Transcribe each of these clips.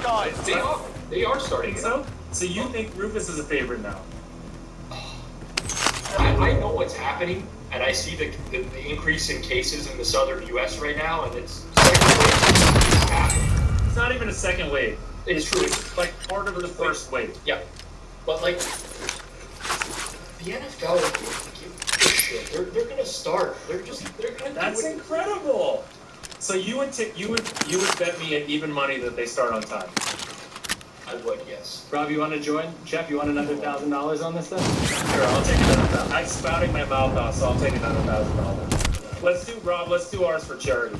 guys. They are starting. So you think Rufus is a favorite now? I know what's happening, and I see the increase in cases in the southern U.S. right now, and it's happening. It's not even a second wave. It's true. It's like part of the first wave. Yeah, but like the NFL, shit, they're gonna start. They're gonna. That's incredible. So you would bet me at even money that they start on time. I would, yes. Rob, you want to join? Jeff, you want another $1,000 on this stuff? Sure, I'll take another $1,000. I'm spouting my mouth off, so I'll take another $1,000. Let's do ours for charity.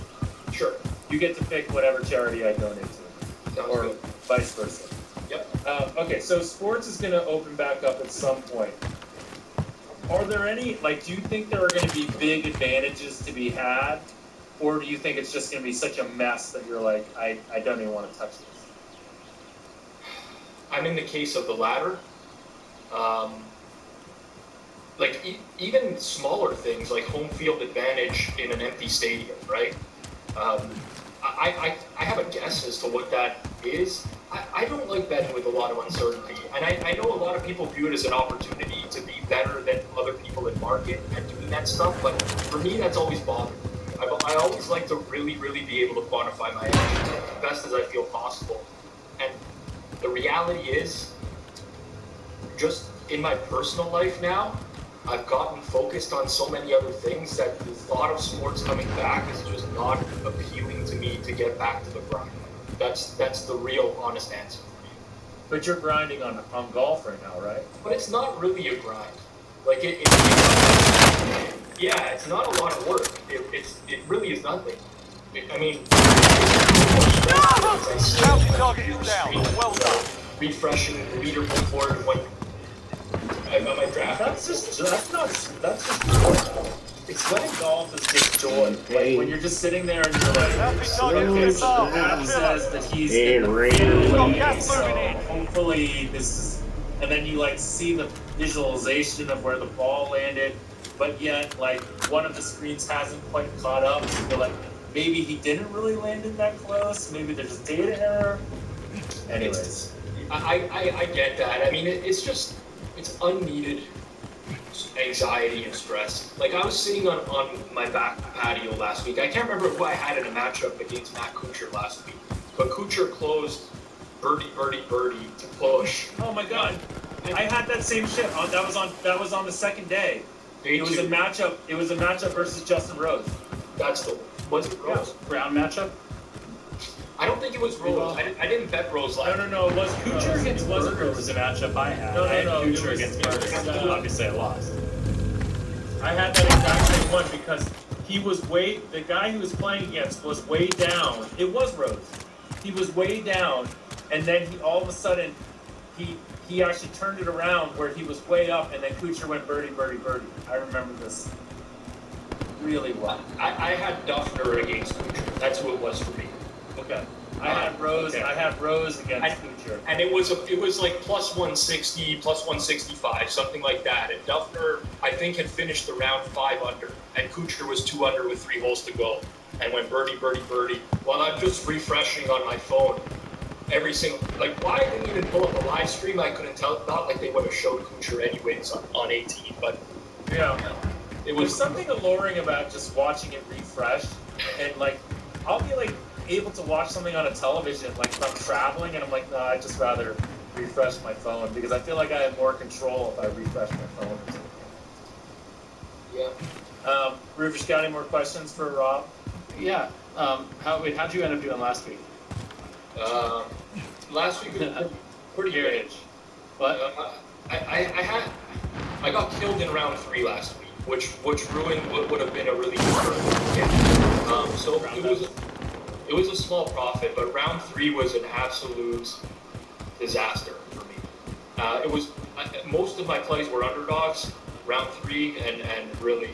Sure. You get to pick whatever charity I donate to. Sounds or good. vice versa. Yep. Okay, so sports is going to open back up at some point. Are there any, do you think there are going to be big advantages to be had? Or do you think it's just going to be such a mess that you're like, I don't even want to touch this? I'm in the case of the latter. Even smaller things like home field advantage in an empty stadium, right? I have a guess as to what that is. I don't like betting with a lot of uncertainty, and I know a lot of people view it as an opportunity to be better than other people in market and doing that stuff, but for me, that's always bothered me. I always like to really, really be able to quantify my actions as best as I feel possible. And the reality is, just in my personal life now, I've gotten focused on so many other things that the thought of sports coming back is just not appealing to me to get back to the grind. That's the real honest answer for me. But you're grinding on golf right now, right? But it's not really a grind. Yeah, it's not a lot of work. It really is nothing. Target is down. Well done. Refreshing the leaderboard when I got my draft. That's just joy. Explaining golf is just joy. Like when you're just sitting there and you're like, Target Adam says that he's in the fairway, so hopefully this is, and then you see the visualization of where the ball landed, but yet one of the screens hasn't quite caught up, so you're like, maybe he didn't really land it that close, maybe there's a data error. Anyways. I get that. I mean, it's unneeded anxiety and stress. I was sitting on my back patio last week. I can't remember who I had in a matchup against Matt Kuchar last week, but Kuchar closed birdie to push. Oh my God. I had that same shit. That was on the second day. It was a matchup versus Justin Rose. Was it Rose? Round matchup? I don't think it was Rose. I didn't bet Rose last. No. It was Kuchar against Berger was a matchup I had. No. I had Kuchar against Berger. Obviously, I lost. I had that exact same one because the guy he was playing against was way down. It was Rose. He was way down, and then all of a sudden, he actually turned it around where he was way up, and then Kuchar went birdie. I remember this really well. I had Duffner against Kuchar. That's who it was for me. Okay. I had Rose. Okay. I had Rose against Kuchar. And it was plus 160, plus 165, something like that. And Duffner, I think, had finished the round 5 under, and Kuchar was 2 under with 3 holes to go, and went birdie. While I'm just refreshing on my phone, every single why I didn't even pull up a live stream, I couldn't tell. Not like they would have showed Kuchar anyways on 18, but yeah, it There's was something alluring about just watching it refresh, and I'll be able to watch something on a television if I'm traveling, and I'm like, no, I'd just rather refresh my phone because I feel like I have more control if I refresh my phone. Yeah. Rufus, got any more questions for Rob? Yeah. How'd you end up doing last week? Last week was pretty good. But I got killed in round 3 last week, which ruined what would have been a really good game. So it was a small profit, but round 3 was an absolute disaster for me. It was most of my plays were underdogs. Round 3 and really,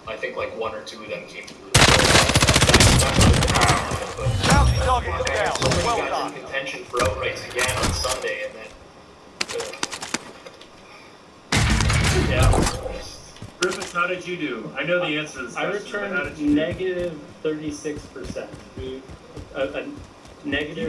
I think 1 or 2 of them came through. Target is down. So many Well guys done. in contention for outrights again on Sunday, and then. Yeah. Rufus, how did you do? I know the answer to this I question, but how returned did you do? negative 36%. A negative